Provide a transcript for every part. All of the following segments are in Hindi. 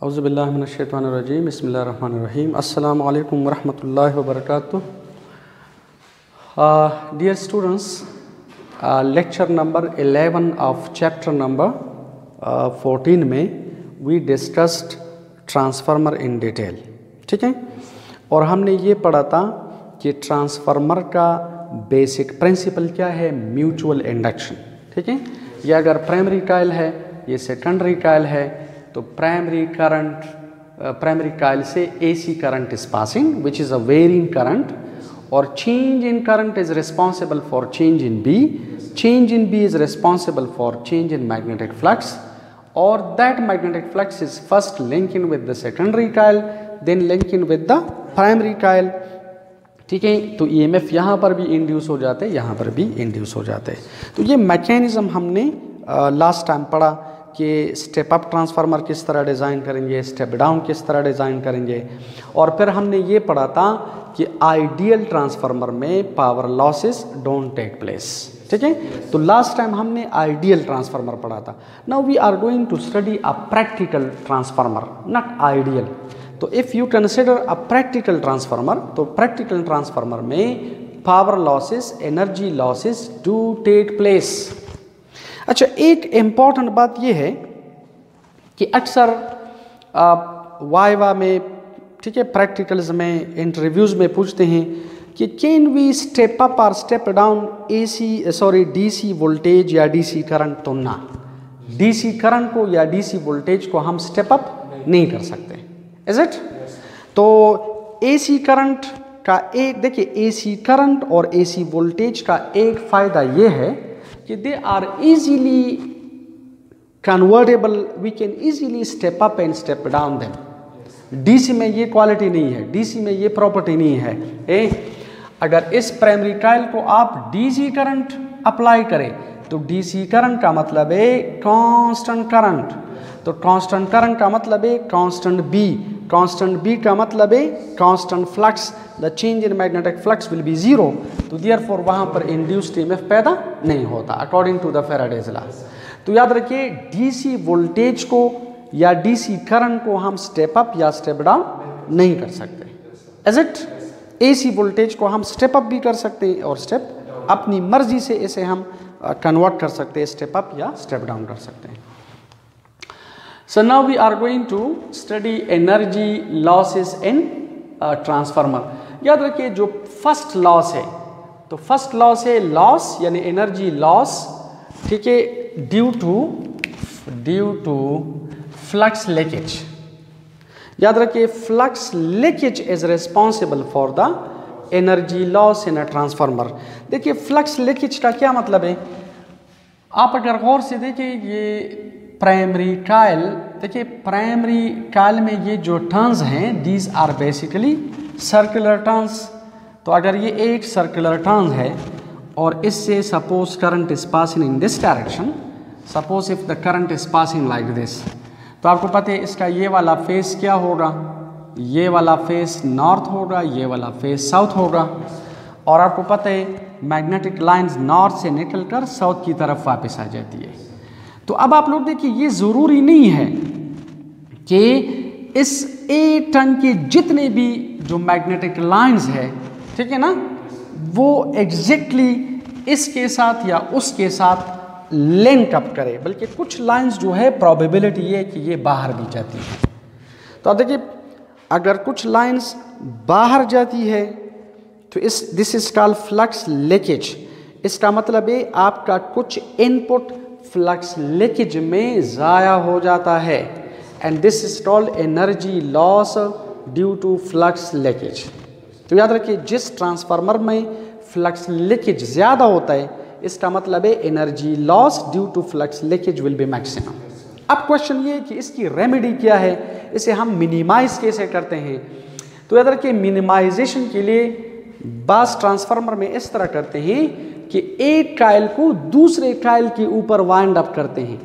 औज़ुबिल्लाहि मिनश्शैतानिर्रजीम बिस्मिल्लाहिर्रहमानिर्रहीम अस्सलामु अलैकुम वरहमतुल्लाहि वबरकातुहू। Dear students, lecture number 11 of chapter number 14 में we discussed transformer in detail। ठीक है, और हमने ये पढ़ा था कि ट्रांसफार्मर का बेसिक प्रिंसिपल क्या है, म्यूचुअल इंडक्शन। ठीक है, ये अगर प्राइमरी कॉइल है, ये सेकेंडरी कॉइल है, तो प्राइमरी कॉइल से AC current is passing which is a varying current, और change in current is responsible for change in B, change in B is responsible for change in magnetic flux, और that magnetic flux is first link in with the secondary coil, then link in with the primary coil. ठीक है, तो EMF यहाँ पर भी इंड्यूस हो जाते हैं, यहाँ पर भी इंड्यूस हो जाते हैं। तो ये मैकेनिज्म हमने लास्ट टाइम पढ़ा कि स्टेप अप ट्रांसफार्मर किस तरह डिज़ाइन करेंगे, स्टेप डाउन किस तरह डिज़ाइन करेंगे, और फिर हमने ये पढ़ा था कि आइडियल ट्रांसफार्मर में power losses don't take place. ठीक है, तो लास्ट टाइम हमने आइडियल ट्रांसफार्मर पढ़ा था। Now we are going to study a practical transformer, not ideal. तो if you consider a practical transformer, तो प्रैक्टिकल ट्रांसफार्मर में power losses, energy losses do take place. अच्छा, एक इम्पॉर्टेंट बात यह है कि अक्सर वाइवा में, ठीक है, प्रैक्टिकल्स में, इंटरव्यूज़ में पूछते हैं कि कैन वी स्टेप अप और स्टेप डाउन DC वोल्टेज या DC करंट। तो ना, DC करंट को या DC वोल्टेज को हम स्टेप अप नहीं कर सकते, इज इट। तो AC करंट का एक, देखिए, AC करंट और AC वोल्टेज का एक फ़ायदा ये है कि they are easily convertible, we can easily step up and step down them. DC में ये क्वालिटी नहीं है, DC में ये प्रॉपर्टी नहीं है। अगर इस प्राइमरी कॉइल को आप DC करंट अप्लाई करें तो DC करंट का मतलब है कांस्टेंट करंट, तो कांस्टेंट करंट का मतलब है कांस्टेंट B, कांस्टेंट B का मतलब है constant flux, the change in magnetic flux will be zero. तो देयरफॉर वहाँ पर इंड्यूस्ड EMF पैदा नहीं होता according to the Faraday's law. तो याद रखिए, DC वोल्टेज को या DC करंट को हम स्टेप अप या स्टेप डाउन नहीं कर सकते, इज इट। AC वोल्टेज को हम स्टेप अप भी कर सकते हैं और स्टेप अपनी मर्जी से इसे हम कन्वर्ट कर सकते हैं, स्टेप अप या स्टेप डाउन कर सकते हैं। So now we are going to study energy losses in transformer। याद रखिए, जो फर्स्ट लॉस है, तो फर्स्ट लॉस है लॉस यानी एनर्जी लॉस, ठीक है, ड्यू टू फ्लक्स लीकेज। याद रखिए, flux leakage is responsible for the energy loss in a transformer. देखिए, फ्लक्स लीकेज का क्या मतलब है, आप अगर गौर से देखिए, ये प्राइमरी कॉइल, देखिए प्राइमरी कॉइल में ये जो टर्न्स हैं, these are basically circular turns. तो अगर ये एक सर्कुलर टर्न है और इससे suppose current is passing in this direction, suppose if the current is passing like this, तो आपको पता है इसका ये वाला फेस क्या होगा, ये वाला फेस नॉर्थ होगा, ये वाला फेस साउथ होगा, और आपको पता है मैग्नेटिक लाइंस नॉर्थ से निकलकर साउथ की तरफ वापस आ जाती है। तो अब आप लोग देखिए, ये ज़रूरी नहीं है कि इस ए टर्न के जितने भी जो मैग्नेटिक लाइंस है, ठीक है ना, वो एग्जैक्टली इसके साथ या उसके साथ लिंक अप करे, बल्कि कुछ लाइंस जो है प्रोबेबिलिटी ये है कि ये बाहर भी जाती है। तो आप देखिए, अगर कुछ लाइंस बाहर जाती है तो this is called flux leakage. इसका मतलब है आपका कुछ इनपुट फ्लक्स लीकेज में ज़ाया हो जाता है, and this is called energy loss due to flux leakage. तो याद रखिए, जिस ट्रांसफार्मर में फ्लक्स लीकेज ज़्यादा होता है, इसका मतलब है energy loss due to flux leakage will be maximum. अब क्वेश्चन ये है कि इसकी रेमेडी क्या है, इसे हम मिनिमाइज कैसे करते हैं। तो याद रखिए, मिनिमाइजेशन के लिए बस ट्रांसफार्मर में इस तरह करते हैं कि एक कॉइल को दूसरे कॉइल के ऊपर वाइंड अप करते हैं,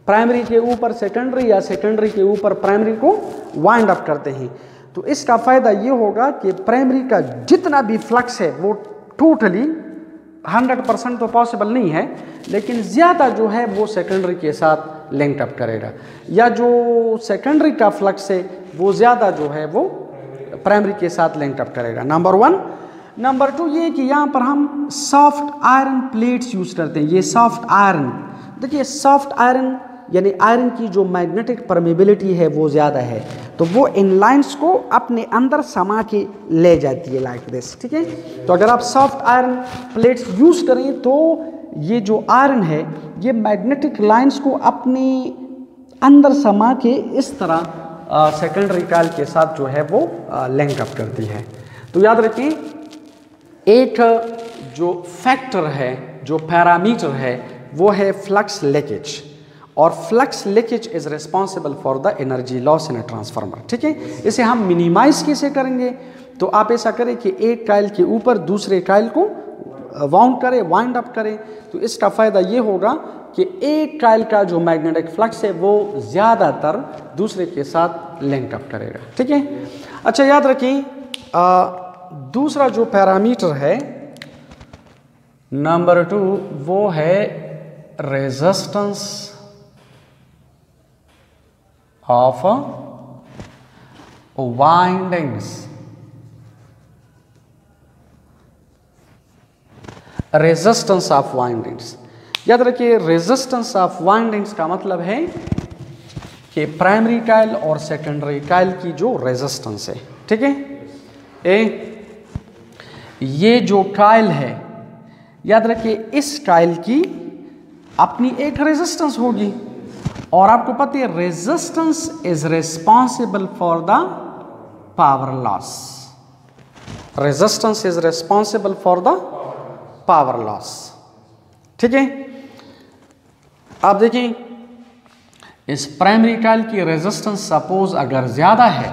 प्राइमरी के ऊपर सेकेंडरी या सेकेंडरी के ऊपर प्राइमरी को वाइंड अप करते हैं। तो इसका फ़ायदा ये होगा कि प्राइमरी का जितना भी फ्लक्स है वो टोटली 100% तो पॉसिबल नहीं है, लेकिन ज़्यादा जो है वो सेकेंडरी के साथ लिंक अप करेगा, या जो सेकेंडरी का फ्लक्स है वो ज़्यादा जो है वो प्राइमरी के साथ लिंक अप करेगा। नंबर 1। नंबर 2 ये कि यहाँ पर हम सॉफ्ट आयरन प्लेट्स यूज़ करते हैं। ये सॉफ्ट आयरन, देखिए सॉफ्ट आयरन यानी आयरन की जो मैग्नेटिक परमेबिलिटी है वो ज़्यादा है, तो वो इन लाइंस को अपने अंदर समा के ले जाती है लाइक दिस, ठीक है। तो अगर आप सॉफ्ट आयरन प्लेट्स यूज़ करें तो ये जो आयरन है ये मैग्नेटिक लाइंस को अपने अंदर समा के इस तरह सेकेंडरी कॉइल के साथ जो है वो लिंक अप करती है। तो याद रखिए, एक जो फैक्टर है, जो पैरामीटर है, वो है फ्लक्स लीकेज, और flux leakage is responsible for the energy loss in a transformer, ठीक है। इसे हम मिनिमाइज कैसे करेंगे, तो आप ऐसा करें कि एक कॉइल के ऊपर दूसरे कॉइल को वाउंड करें, वाइंड अप करें, तो इसका फ़ायदा ये होगा कि एक कॉइल का जो मैग्नेटिक फ्लक्स है वो ज़्यादातर दूसरे के साथ लिंक अप करेगा, ठीक है। अच्छा याद रखें, दूसरा जो पैरामीटर है नंबर 2 वो है resistance of windings. Resistance of windings, याद रखिए रेजिस्टेंस ऑफ वाइंडिंग्स का मतलब है कि प्राइमरी कॉइल और सेकेंडरी कॉइल की जो रेजिस्टेंस है, ठीक है। ये जो कॉइल है, याद रखिए इस कॉइल की अपनी एक रेजिस्टेंस होगी, और आपको पता है resistance is responsible for the power loss. Resistance is responsible for the power loss, ठीक है। आप देखिए इस प्राइमरी कॉइल की रेजिस्टेंस सपोज अगर ज़्यादा है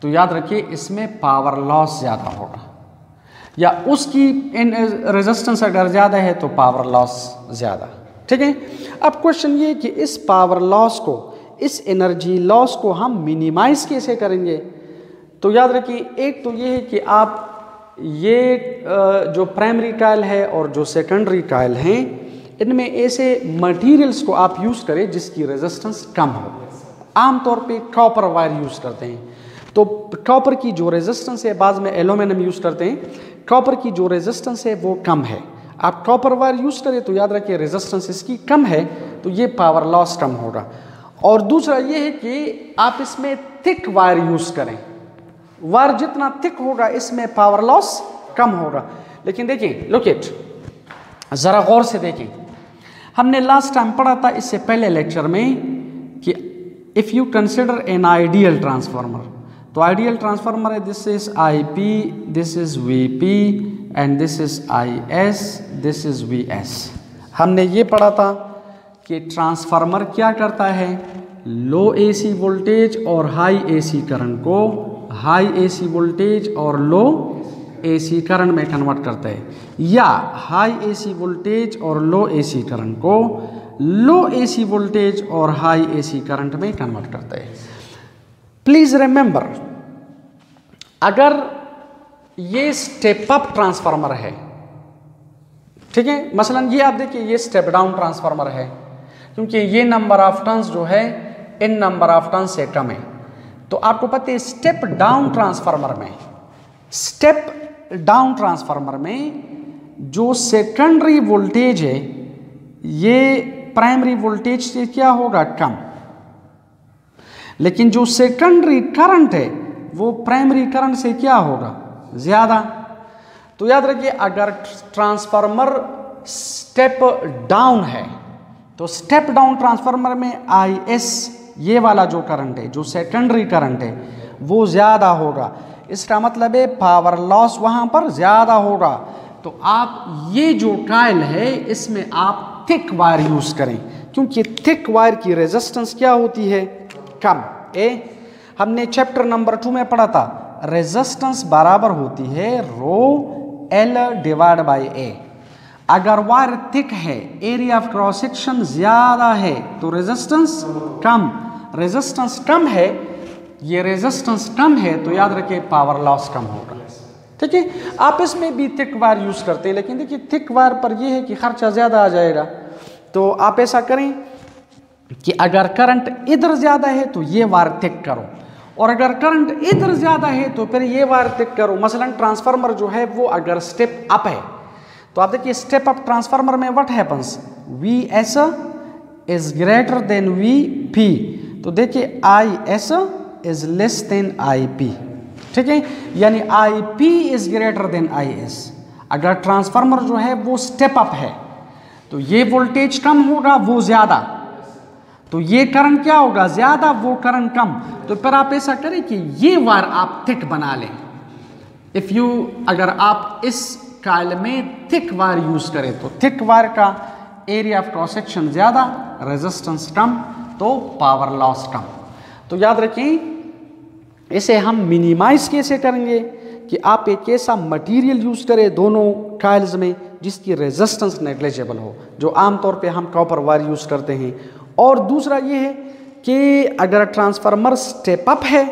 तो याद रखिए इसमें पावर लॉस ज़्यादा होगा, या उसकी रेजिस्टेंस अगर ज़्यादा है तो पावर लॉस ज़्यादा, ठीक है। अब क्वेश्चन ये कि इस पावर लॉस को, इस एनर्जी लॉस को हम मिनिमाइज कैसे करेंगे। तो याद रखिए एक तो ये है कि आप ये जो प्राइमरी कॉइल है और जो सेकेंडरी कॉइल हैं इनमें ऐसे मटेरियल्स को आप यूज़ करें जिसकी रेजिस्टेंस कम हो। आमतौर पे कॉपर वायर यूज़ करते हैं, तो कॉपर की जो रेजिस्टेंस है, बाद में एल्यूमिनियम यूज़ करते हैं, कॉपर की जो रेजिस्टेंस है वो कम है। आप कॉपर वायर यूज़ करें तो याद रखिए रेजिस्टेंस इसकी कम है, तो ये पावर लॉस कम होगा। और दूसरा ये है कि आप इसमें थिक वायर यूज़ करें, वायर जितना थिक होगा इसमें पावर लॉस कम होगा। लेकिन देखिए लुक इट, ज़रा गौर से देखिए, हमने लास्ट टाइम पढ़ा था इससे पहले लेक्चर में कि if you consider an ideal transformer, तो आइडियल ट्रांसफार्मर है this is IP, this is VP and this is IS, this is VS। हमने ये पढ़ा था कि ट्रांसफार्मर क्या करता है, लो AC वोल्टेज और हाई AC करंट को हाई AC वोल्टेज और लो AC करंट में कन्वर्ट करता है, या हाई AC वोल्टेज और लो AC करंट को लो AC वोल्टेज और हाई AC करंट में कन्वर्ट करता है। प्लीज रिमेंबर, अगर ये स्टेप अप ट्रांसफार्मर है, ठीक है, मसलन ये आप देखिए ये स्टेप डाउन ट्रांसफार्मर है, क्योंकि ये नंबर ऑफ टर्न्स जो है इन नंबर ऑफ टर्न्स से कम है। तो आपको पता है स्टेप डाउन ट्रांसफार्मर में, स्टेप डाउन ट्रांसफार्मर में जो सेकेंडरी वोल्टेज है ये प्राइमरी वोल्टेज से क्या होगा, कम, लेकिन जो सेकेंडरी करंट है वो प्राइमरी करंट से क्या होगा, ज़्यादा। तो याद रखिए अगर ट्रांसफार्मर स्टेप डाउन है तो स्टेप डाउन ट्रांसफार्मर में IS ये वाला जो करंट है, जो सेकेंडरी करंट है वो ज़्यादा होगा। इसका मतलब है पावर लॉस वहाँ पर ज़्यादा होगा। तो आप ये जो कॉइल है इसमें आप थिक वायर यूज़ करें, क्योंकि थिक वायर की रेजिस्टेंस क्या होती है, कम। हमने चैप्टर नंबर 2 में पढ़ा था रेजिस्टेंस बराबर होती है ρl डिवाइड बाई A। अगर वायर थिक है, एरिया ऑफ क्रॉस सेक्शन ज़्यादा है तो रेजिस्टेंस कम, रेजिस्टेंस कम है, ये रेजिस्टेंस कम है तो याद रखिए पावर लॉस कम होगा, ठीक है। आप इसमें भी थिक वायर यूज़ करते हैं, लेकिन देखिए थिक वायर पर यह है कि खर्चा ज़्यादा आ जाएगा। तो आप ऐसा करें, कि अगर करंट इधर ज़्यादा है तो ये वायर थिक करो, और अगर करंट इधर ज़्यादा है तो फिर ये वायर थिक करो। मसलन ट्रांसफार्मर जो है वो अगर स्टेप अप है तो आप देखिए स्टेप अप ट्रांसफार्मर में what happens, V S is greater than V P, तो देखिए I S is less than I P, ठीक है, यानी I P is greater than I S. अगर ट्रांसफार्मर जो है वो स्टेप अप है तो ये वोल्टेज कम होगा, वो ज़्यादा, तो ये करंट क्या होगा, ज़्यादा, वो करंट कम। तो फिर आप ऐसा करें कि ये वायर आप थिक बना लें। इफ़ यू, अगर आप इस कायल में थिक वायर यूज़ करें तो थिक वायर का एरिया ऑफ क्रॉस सेक्शन ज़्यादा, रेजिस्टेंस कम, तो पावर लॉस कम। तो याद रखें इसे हम मिनिमाइज कैसे करेंगे कि आप एक ऐसा मटेरियल यूज़ करें दोनों कायल्स में जिसकी रेजिस्टेंस नेग्लिजिबल हो, जो आमतौर पे हम कॉपर वायर यूज़ करते हैं। और दूसरा ये है कि अगर ट्रांसफार्मर स्टेप अप है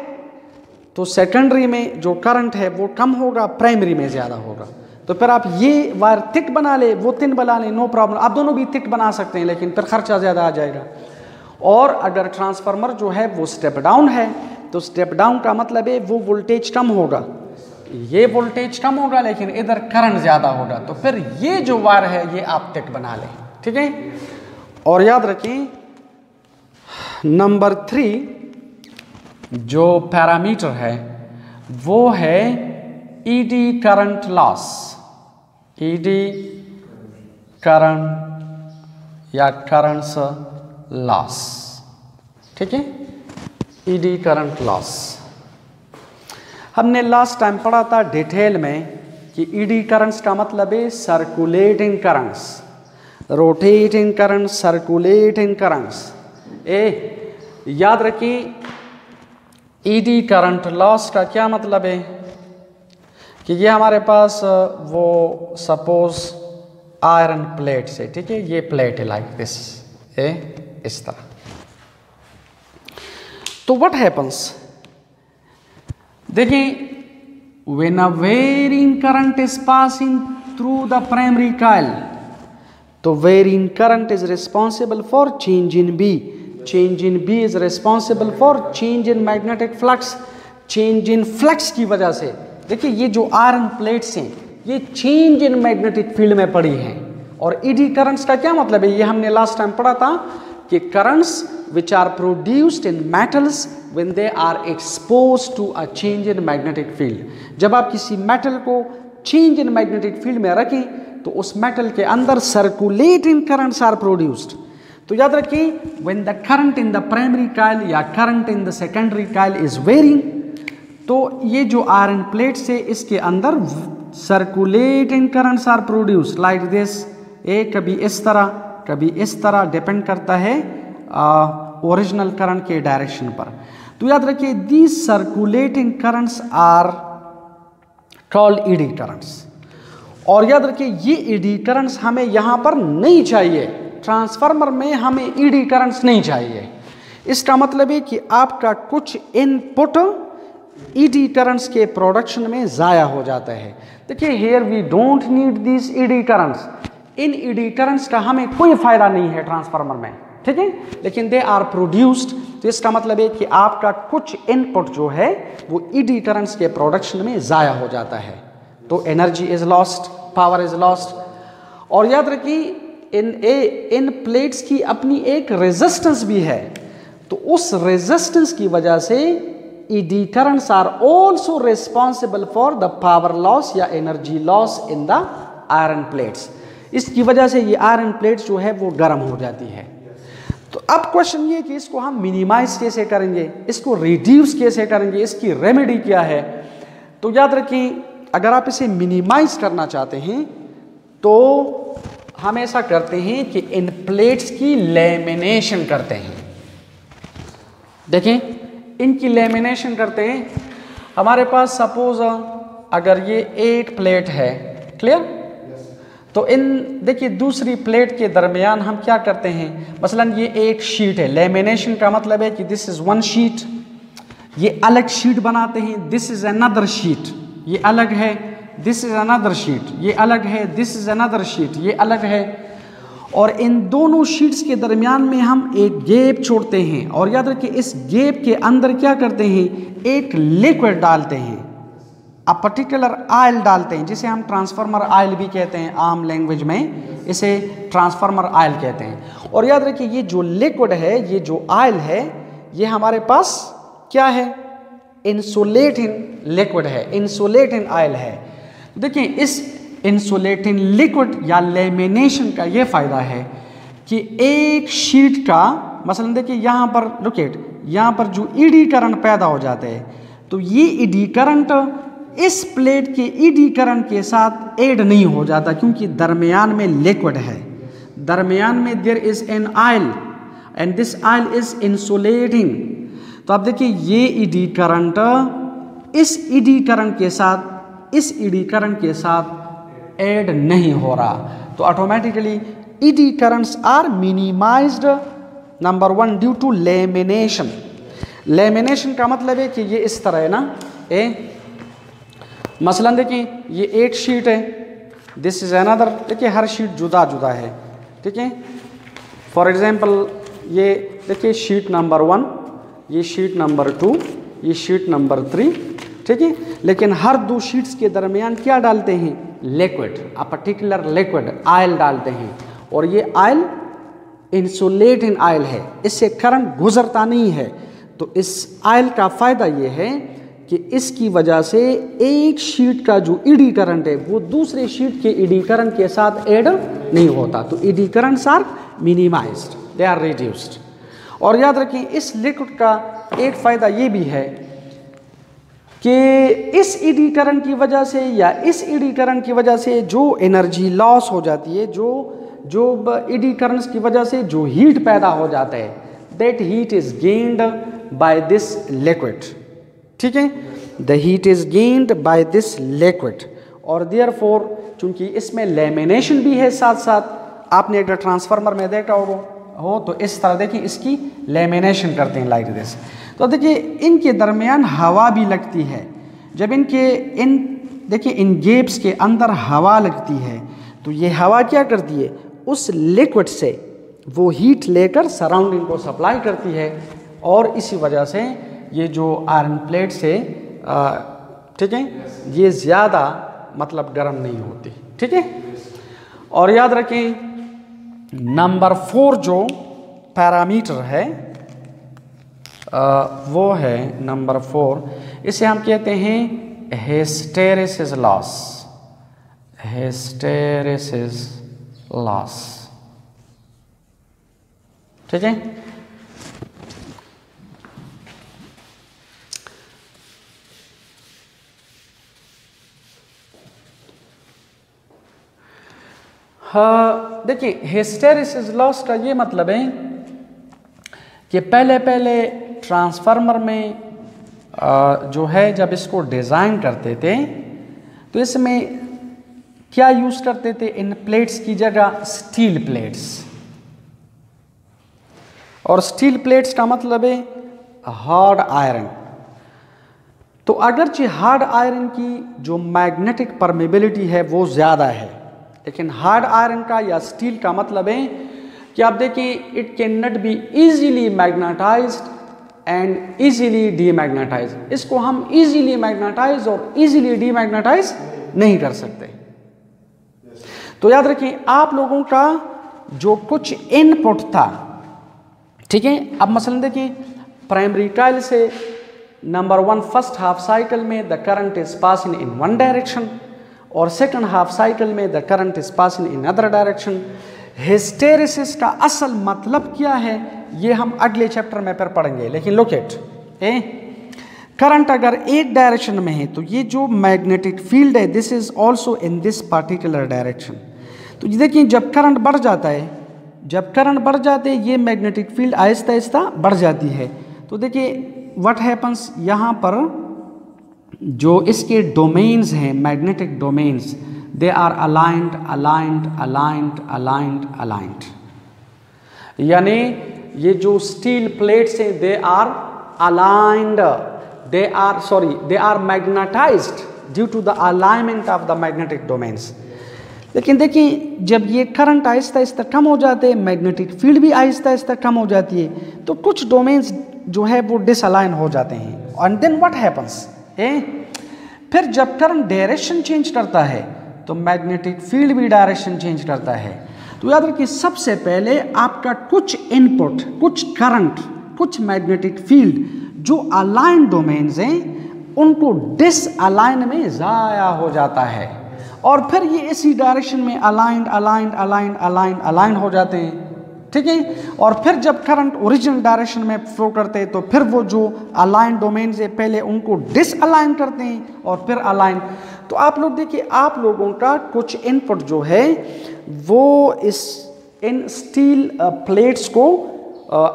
तो सेकेंडरी में जो करंट है वो कम होगा, प्राइमरी में ज़्यादा होगा। तो फिर आप ये वायर थिक बना ले, वो थिन बना ले, नो प्रॉब्लम, आप दोनों भी थिक बना सकते हैं, लेकिन फिर खर्चा ज़्यादा आ जाएगा। और अगर ट्रांसफार्मर जो है वो स्टेप डाउन है तो स्टेप डाउन का मतलब है वो वोल्टेज कम होगा, ये वोल्टेज कम होगा लेकिन इधर करंट ज़्यादा होगा, तो फिर ये जो वायर है ये आप थिक बना लें, ठीक है। और याद रखें नंबर 3 जो पैरामीटर है वो है eddy current loss, eddy current या करंट्स लॉस, ठीक है, ईडी करंट लॉस। हमने लास्ट टाइम पढ़ा था डिटेल में कि ईडी करंट्स का मतलब है circulating currents, rotating currents, circulating currents. याद रखिए ईडी करंट लॉस का क्या मतलब है कि ये हमारे पास वो सपोज आयरन प्लेट से, ठीक है, ये प्लेट है लाइक दिस, इस तरह। तो व्हाट हैपन्स, देखिए when a varying current is passing through the primary coil, तो varying current is responsible for change in B, change in B is responsible for change in magnetic flux, change in flux की वजह से देखिए ये जो आयरन प्लेट्स हैं ये चेंज इन मैग्नेटिक फील्ड में पड़ी हैं। और ईडी करंट्स का क्या मतलब है, ये हमने लास्ट टाइम पढ़ा था कि currents which are produced in metals when they are exposed to a change in magnetic field। जब आप किसी मेटल को चेंज इन मैग्नेटिक फील्ड में रखें तो उस मेटल के अंदर सर्कुलेटिंग करंट्स आर प्रोड्यूस्ड। तो याद रखिए when the current in the primary coil या current in the secondary coil is varying, तो ये जो आयरन प्लेट से इसके अंदर circulating currents are produced like this, कभी इस तरह कभी इस तरह, डिपेंड करता है ओरिजिनल करंट के डायरेक्शन पर। तो याद रखिए these circulating currents are called eddy currents. और याद रखिए ये ईडी करंट्स हमें यहाँ पर नहीं चाहिए, ट्रांसफार्मर में हमें ईडी करंट्स नहीं चाहिए। इसका मतलब है कि आपका कुछ इनपुट ईडी करंट्स के प्रोडक्शन में ज़ाया हो जाता है। देखिए here we don't need this eddy currents, इन ईडी करंट्स का हमें कोई फायदा नहीं है ट्रांसफार्मर में, ठीक है, लेकिन दे आर प्रोड्यूस्ड। तो इसका मतलब है कि आपका कुछ इनपुट जो है वो ईडी करंट्स के प्रोडक्शन में ज़ाया हो जाता है, तो energy is lost, power is lost. और याद रखिए इन प्लेट्स की अपनी एक रेजिस्टेंस भी है, तो उस रेजिस्टेंस की वजह से eddy currents are also responsible for the power loss या energy loss in the iron plates. इसकी वजह से ये आयरन प्लेट्स जो है वो गर्म हो जाती है। तो अब क्वेश्चन ये कि इसको हम मिनिमाइज कैसे करेंगे, इसको रिड्यूस कैसे करेंगे, इसकी रेमेडी क्या है। तो याद रखें अगर आप इसे मिनिमाइज करना चाहते हैं तो हम ऐसा करते हैं कि इन प्लेट्स की लेमिनेशन करते हैं। देखें इनकी लेमिनेशन करते हैं। हमारे पास सपोज अगर ये एक प्लेट है, क्लियर, तो इन देखिए दूसरी प्लेट के दरमियान हम क्या करते हैं, मसलन ये एक शीट है, लेमिनेशन का मतलब है कि दिस इज़ वन शीट, ये अलग शीट बनाते हैं, दिस इज़ अनदर शीट, ये अलग है, दिस इज़ अनदर शीट, ये अलग है, दिस इज़ अनदर शीट, ये अलग है। और इन दोनों शीट्स के दरमियान में हम एक गैप छोड़ते हैं और याद रखिए इस गैप के अंदर क्या करते हैं, एक लिक्विड डालते हैं, अ पर्टिकुलर ऑयल डालते हैं, जिसे हम ट्रांसफार्मर ऑयल भी कहते हैं, आम लैंग्वेज में इसे ट्रांसफार्मर ऑयल कहते हैं। और याद रखिए ये जो लिक्विड है, ये जो ऑयल है, ये हमारे पास क्या है, इंसुलेटिंग लिक्विड है, इंसुलेटिंग ऑयल है। देखिए इस इंसुलेटिंग लिक्विड या लेमिनेशन का ये फ़ायदा है कि एक शीट का मसलन देखिए यहाँ पर लुकेट, यहाँ पर जो ईडी करंट पैदा हो जाते हैं, तो ये ईडी करंट इस प्लेट के ईडी करंट के साथ ऐड नहीं हो जाता, क्योंकि दरमियान में लिक्विड है, दरमियान में there is an oil and this oil is insulating. तो आप देखिए ये ईडी करंट इस ईडी करंट के साथ, इस ईडी करंट के साथ ऐड नहीं हो रहा, तो automatically eddy currents are minimized, number 1 due to lamination. Lamination का मतलब है कि ये इस तरह है ना, मसलन देखिए ये एक शीट है, दिस इज अनदर, देखिए हर शीट जुदा जुदा है, ठीक है। फॉर एग्जांपल ये देखिए शीट नंबर 1, ये शीट नंबर 2, ये शीट नंबर 3, ठीक है। लेकिन हर दो शीट्स के दरमियान क्या डालते हैं, liquid, a particular liquid oil डालते हैं, और ये ऑयल इंसुलेटिंग ऑयल है, इससे करंट गुजरता नहीं है। तो इस ऑयल का फ़ायदा ये है कि इसकी वजह से एक शीट का जो ईडी करंट है वो दूसरे शीट के ईडी करंट के साथ ऐड नहीं होता, तो eddy currents are minimized, they are reduced. और याद रखें इस लिक्विड का एक फ़ायदा ये भी है कि इस ईडी करंट की वजह से या इस ईडी करंट की वजह से जो एनर्जी लॉस हो जाती है, जो ईडी करंट्स की वजह से जो हीट पैदा हो जाता है, that heat is gained by this liquid, ठीक है, the heat is gained by this liquid. और देयरफॉर चूंकि इसमें लेमिनेशन भी है साथ साथ, आपने अगर ट्रांसफार्मर में देखा हो तो इस तरह देखिए इसकी लेमिनेशन करते हैं लाइक दिस। तो देखिए इनके दरमियान हवा भी लगती है, जब देखिए इन गेप्स के अंदर हवा लगती है, तो ये हवा क्या करती है, उस लिक्विड से वो हीट लेकर सराउंडिंग को सप्लाई करती है, और इसी वजह से ये जो आयरन प्लेट से ठीक है ये ज़्यादा मतलब गर्म नहीं होती, ठीक है। और याद रखें नंबर 4 जो पैरामीटर है वो है नंबर 4, इसे हम कहते हैं हिस्टेरेसिस लॉस, हिस्टेरेसिस लॉस, ठीक है। हाँ देखिए हिस्टेरेसिस लॉस का ये मतलब है कि पहले ट्रांसफार्मर में जो है जब इसको डिज़ाइन करते थे तो इसमें क्या यूज़ करते थे, इन प्लेट्स की जगह स्टील प्लेट्स, और स्टील प्लेट्स का मतलब है हार्ड आयरन। तो अगरचे हार्ड आयरन की जो मैग्नेटिक परमेबिलिटी है वो ज़्यादा है, लेकिन हार्ड आयरन का या स्टील का मतलब है कि आप देखिए it can not be easily magnetised and easily demagnetise, इसको हम इजीली मैग्नेटाइज और इजीली डीमैग्नेटाइज नहीं कर सकते। तो याद रखें आप लोगों का जो कुछ इनपुट था, ठीक है। अब मसलन देखिए प्राइमरी कॉइल से नंबर 1 फर्स्ट हाफ साइकिल में the current is passing in one direction, और सेकंड हाफ साइकिल में the current is passing in other direction. Hysteresis का असल मतलब क्या है ये हम अगले चैप्टर में फिर पढ़ेंगे, लेकिन लुक एट करंट अगर एक डायरेक्शन में है तो ये जो मैग्नेटिक फील्ड है this is also in this particular direction. तो देखिए जब करंट बढ़ जाता है, जब करंट बढ़ जाते हैं ये मैग्नेटिक फील्ड आहिस्ता आहिस्ता बढ़ जाती है। तो देखिए व्हाट हैपन्स, यहाँ पर जो इसके डोमेन्स हैं magnetic domains, they are aligned aligned aligned aligned aligned, यानी ये जो स्टील प्लेट्स हैं they are aligned, they are magnetized due to the alignment of the magnetic domains. लेकिन देखिए जब ये करंट आहिस्ता आहिस्ता कम हो जाते हैं, मैग्नेटिक फील्ड भी आहिस्ता आहिस्ता कम हो जाती है, तो कुछ डोमेन्स जो है वो डिसअलाइन हो जाते हैं। एंड देन व्हाट हैपन्स, फिर जब करंट डायरेक्शन चेंज करता है तो मैग्नेटिक फील्ड भी डायरेक्शन चेंज करता है। तो याद रखिए सबसे पहले आपका कुछ इनपुट, कुछ करंट, कुछ मैग्नेटिक फील्ड जो अलाइन डोमेन्स हैं उनको डिसअलाइन में ज़ाया हो जाता है, और फिर ये इसी डायरेक्शन में aligned aligned aligned aligned align हो जाते हैं, ठीक है। और फिर जब करंट ओरिजिनल डायरेक्शन में फ्लो करते हैं तो फिर वो जो अलाइन डोमेन से पहले उनको डिसअलाइन करते हैं और फिर अलाइन। तो आप लोग देखिए, आप लोगों का कुछ इनपुट जो है वो इन स्टील प्लेट्स को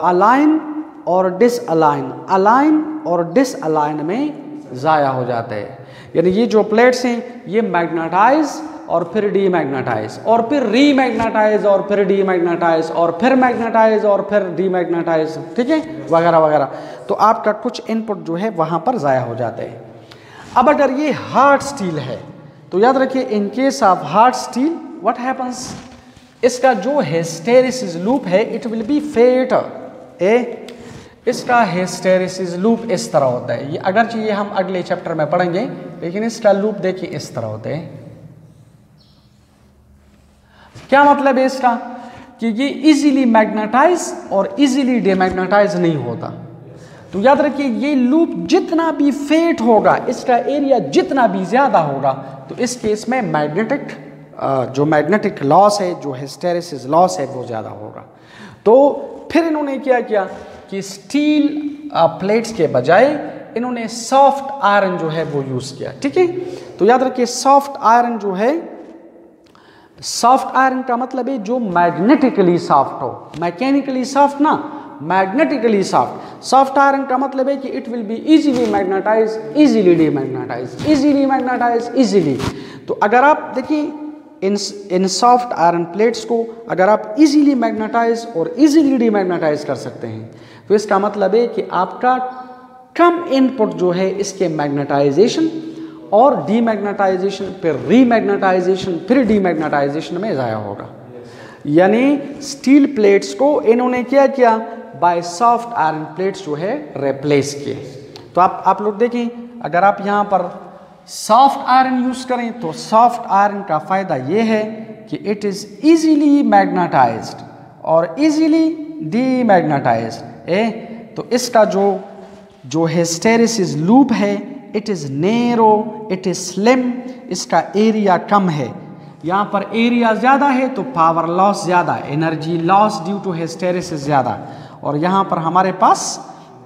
अलाइन और डिसअलाइन, अलाइन और डिसअलाइन में ज़ाया हो जाता है। यानी ये जो प्लेट्स हैं ये मैग्नेटाइज और फिर डीमैग्नेटाइज और फिर रीमैग्नेटाइज और फिर डीमैग्नेटाइज और फिर मैग्नेटाइज और फिर डीमैग्नेटाइज, ठीक है, वगैरह वगैरह। तो आपका कुछ इनपुट जो है वहाँ पर ज़ाया हो जाते हैं। अब अगर ये हार्ड स्टील है तो याद रखिए in case of hard steel what happens, इसका जो हिस्टैरिसीस लूप है इट विल बी फेट, इसका हिस्टैरिसीस लूप इस तरह होता है। ये अगरचे ये हम अगले चैप्टर में पढ़ेंगे, लेकिन इसका लूप देखिए इस तरह होते हैं। क्या मतलब है इसका, कि ये इजीली मैग्नेटाइज और इजीली डीमैग्नेटाइज नहीं होता। तो याद रखिए ये लूप जितना भी फेट होगा, इसका एरिया जितना भी ज्यादा होगा, तो इस केस में मैग्नेटिक जो मैग्नेटिक लॉस है, जो हिस्टैरिसीस लॉस है वो ज्यादा होगा। तो फिर इन्होंने क्या किया कि स्टील प्लेट्स के बजाय इन्होंने सॉफ्ट आयरन जो है वो यूज किया, ठीक है। तो याद रखिए सॉफ्ट आयरन जो है, सॉफ्ट आयरन का मतलब है जो मैग्नेटिकली सॉफ्ट हो, मैकेनिकली सॉफ्ट ना, मैग्नेटिकली सॉफ्ट। सॉफ्ट आयरन का मतलब है कि it will be easily magnetize, easily demagnetize, easily magnetize, easily. तो अगर आप देखिए इन सॉफ्ट आयरन प्लेट्स को अगर आप इजीली मैग्नेटाइज और इजीली डीमैग्नेटाइज कर सकते हैं, तो इसका मतलब है कि आपका कम इनपुट जो है इसके मैग्नेटाइजेशन और डीमैग्नेटाइजेशन, फिर रीमैग्नेटाइजेशन, फिर डीमैग्नेटाइजेशन में ज़ाया होगा। यानी स्टील प्लेट्स को इन्होंने क्या किया, बाय सॉफ्ट आयरन प्लेट्स जो है रिप्लेस किए। तो आप लोग देखें, अगर आप यहाँ पर सॉफ्ट आयरन यूज करें तो सॉफ्ट आयरन का फायदा ये है कि इट इज इजीली मैग्नेटाइज्ड और इजीली डीमैग्नेटाइज्ड। तो इसका जो हिस्टैरिसीस लूप है it is narrow, it is slim, इसका एरिया कम है। यहाँ पर एरिया ज़्यादा है तो पावर लॉस ज़्यादा, energy loss due to hysteresis ज़्यादा, और यहाँ पर हमारे पास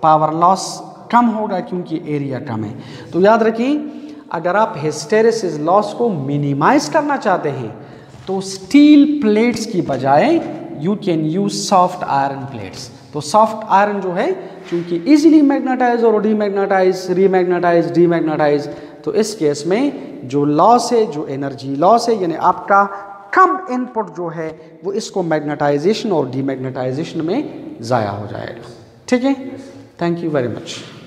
पावर लॉस कम होगा क्योंकि एरिया कम है। तो याद रखिए अगर आप हिस्टैरिसीस लॉस को मिनिमाइज करना चाहते हैं तो स्टील प्लेट्स की बजाय you can use soft iron plates. तो सॉफ्ट आयरन जो है क्योंकि इजीली मैग्नेटाइज और डीमैग्नेटाइज, रीमैग्नेटाइज, डीमैग्नेटाइज, तो इस केस में जो लॉस है, जो एनर्जी लॉस है, यानी आपका कम इनपुट जो है वो इसको मैग्नेटाइजेशन और डीमैग्नेटाइजेशन में ज़ाया हो जाएगा, ठीक है। Thank you very much.